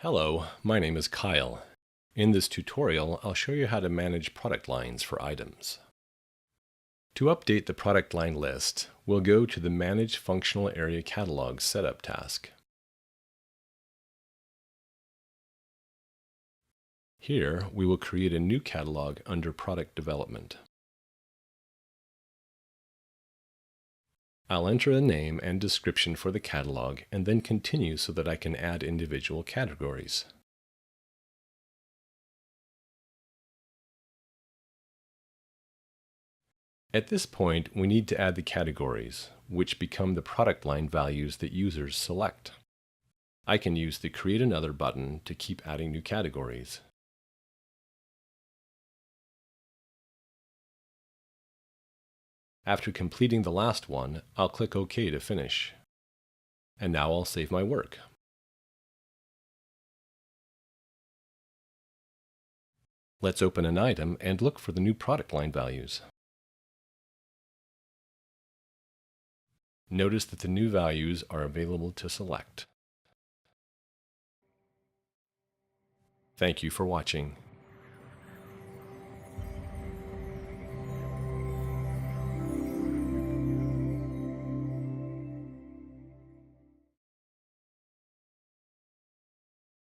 Hello, my name is Kyle. In this tutorial, I'll show you how to manage product lines for items. To update the product line list, we'll go to the Manage Functional Area Catalog Setup task. Here, we will create a new catalog under Product Development. I'll enter a name and description for the catalog and then continue so that I can add individual categories. At this point, we need to add the categories, which become the product line values that users select. I can use the Create Another button to keep adding new categories. After completing the last one, I'll click OK to finish. And now I'll save my work. Let's open an item and look for the new product line values. Notice that the new values are available to select. Thank you for watching.